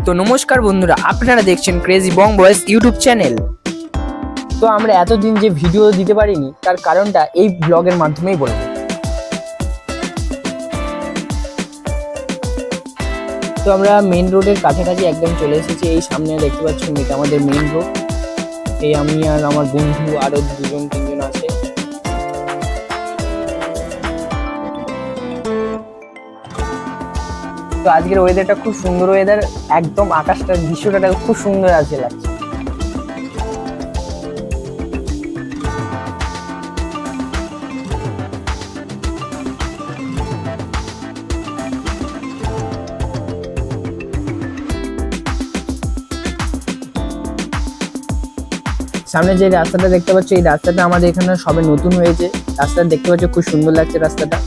তো নমস্কার বন্ধুরা, আপনারা দেখছেন ক্রেজি বং বয়েস ইউটিউব চ্যানেল। তো আমরা এতদিন যে ভিডিও দিতে পারিনি তার কারণটা এই ব্লগের মাধ্যমেই বলবো। তো আমরা মেইন রোডের কাছাকাছি একদম চলে এসেছি। এই সামনে দেখতে পাচ্ছেন এটা আমাদের মেইন রোড। এই আমি আর আমার বন্ধু আরো দুজন তিনজন আছে। তো আজকের ওয়েদারটা খুব সুন্দর ওয়েদার, একদম আকাশটার দৃশ্যটা খুব সুন্দর আছে লাগছে। সামনে যে রাস্তাটা দেখতে পাচ্ছ, এই রাস্তাটা আমাদের এখানে সবে নতুন হয়েছে। রাস্তাটা দেখতে পাচ্ছ খুব সুন্দর লাগছে রাস্তাটা।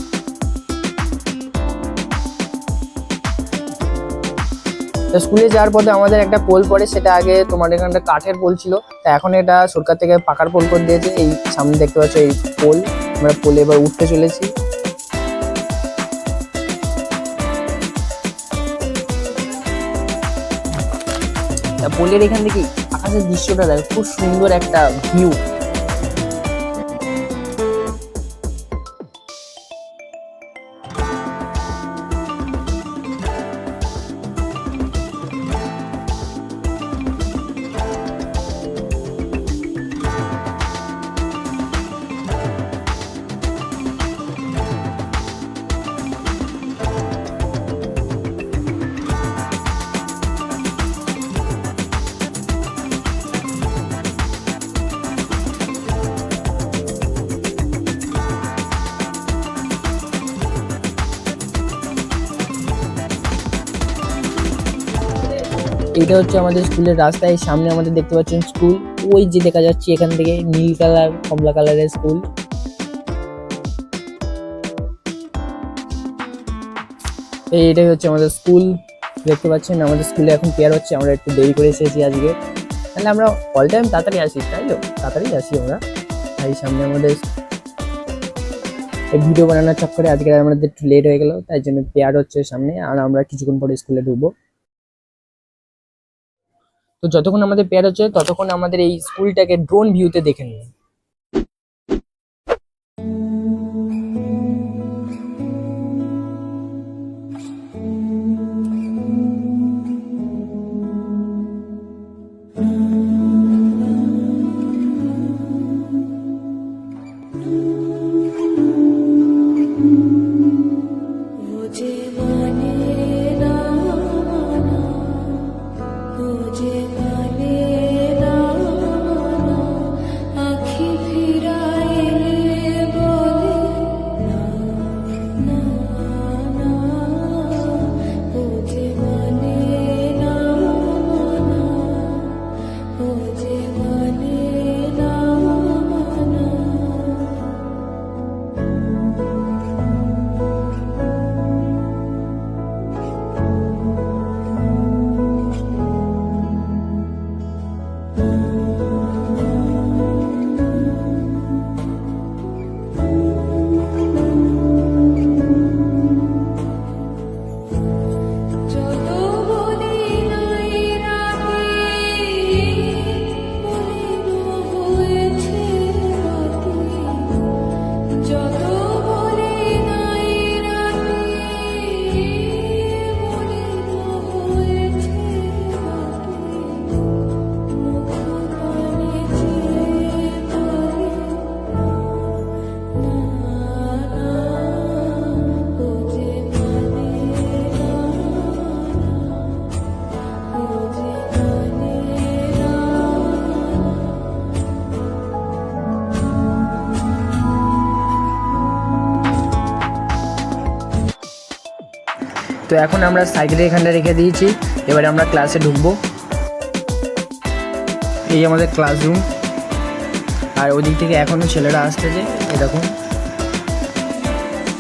স্কুলে যাওয়ার পথে আমাদের একটা পোল পড়ে, সেটা আগে তোমার এখানটা কাঠের পোল ছিল, তা এখন এটা সরকার থেকে পাকার পোল করে দিয়েছে। এই সামনে দেখতে পাচ্ছ এই পোল, আমরা পোলে এবার উঠতে চলেছি। পোলের এখান থেকে আকাশের দৃশ্যটা দেখো, খুব সুন্দর একটা ভিউ। এটা হচ্ছে আমাদের স্কুলের রাস্তা। এই সামনে আমাদের দেখতে পাচ্ছেন স্কুল, ওই যে দেখা যাচ্ছে এখান থেকে নীল কালার কমলা কালারের স্কুল। এইটাই হচ্ছে আমাদের স্কুল, দেখতে পাচ্ছেন আমাদের স্কুলে এখন পেয়ার হচ্ছে। আমরা একটু দেরি করে এসেছি আজকে, তাহলে আমরা অল টাইম তাড়াতাড়ি আসি, তাই তো তাড়াতাড়ি আসি আমরা। এই সামনে আমাদের ভিডিও বানানোর চক্করে আজকে আমাদের একটু লেট হয়ে গেল, তাই জন্য পেয়ার হচ্ছে সামনে, আর আমরা কিছুক্ষণ পরে স্কুলে ঢুকবো। তো যতক্ষণ আমাদের পেয়ার হচ্ছে ততক্ষণ আমাদের এই স্কুলটাকে ড্রোন ভিউতে দেখে নিন। তো এখন আমরা সাইকেলের এখানটা রেখে দিয়েছি, এবারে আমরা ক্লাসে ঢুকবো। এই আমাদের ক্লাসরুম, আর ওদিক থেকে এখনো ছেলেরা আসতেছে এরকম।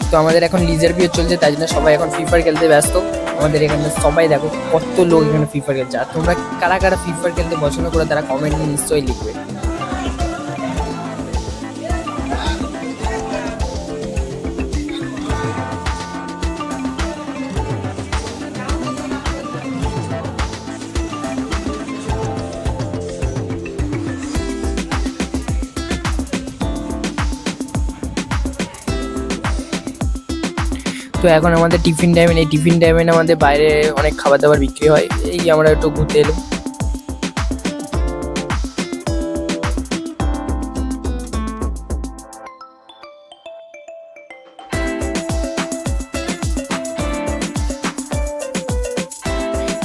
তো আমাদের এখন লিজার পিরিয়ড চলছে, তাই জন্য সবাই এখন ফ্রি ফায়ার খেলতে ব্যস্ত। আমাদের এখানে সবাই দেখো কত লোক এখানে ফ্রি ফায়ার খেলছে। আর তোমরা কারা কারা ফ্রি ফায়ার খেলতে পছন্দ করো তারা কমেন্টে নিশ্চয়ই লিখবে। তো এখন আমাদের টিফিন টাইমে, এই টিফিন টাইমে আমাদের বাইরে অনেক খাবার দাবার বিক্রি হয়। এই আমরা একটু ঘুরতে এলাম।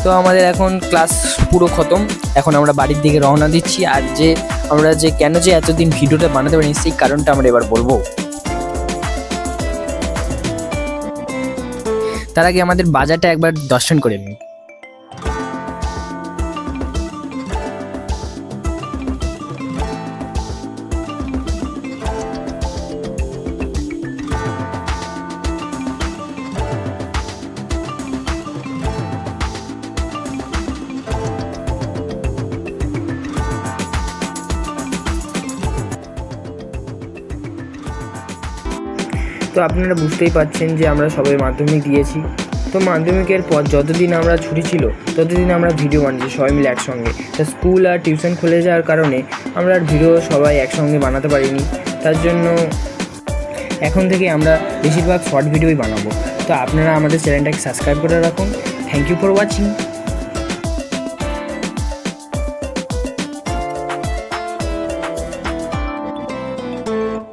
তো আমাদের এখন ক্লাস পুরো খতম, এখন আমরা বাড়ির দিকে রওনা দিচ্ছি। আর আমরা কেন এতদিন ভিডিওটা বানাতে পারিনি সেই কারণটা আমরা এবার বলবো। তার আগে আমাদের বাজারটা একবার দর্শন করে নিন। তো আপনারা বুঝতেই পারছেন যে আমরা সবাই মাধ্যমিক দিয়েছি। তো মাধ্যমিকের পর যতদিন আমরা ছুটি ছিল ততদিন আমরা ভিডিও বানিয়েছি সবাই মিলে একসঙ্গে। তো স্কুল আর টিউশন খুলে যাওয়ার কারণে আমরা আর ভিডিও সবাই একসঙ্গে বানাতে পারিনি। তার জন্য এখন থেকে আমরা বেশিরভাগ শর্ট ভিডিওই বানাবো। তো আপনারা আমাদের চ্যানেলটাকে সাবস্ক্রাইব করে রাখুন। Thank you for watching.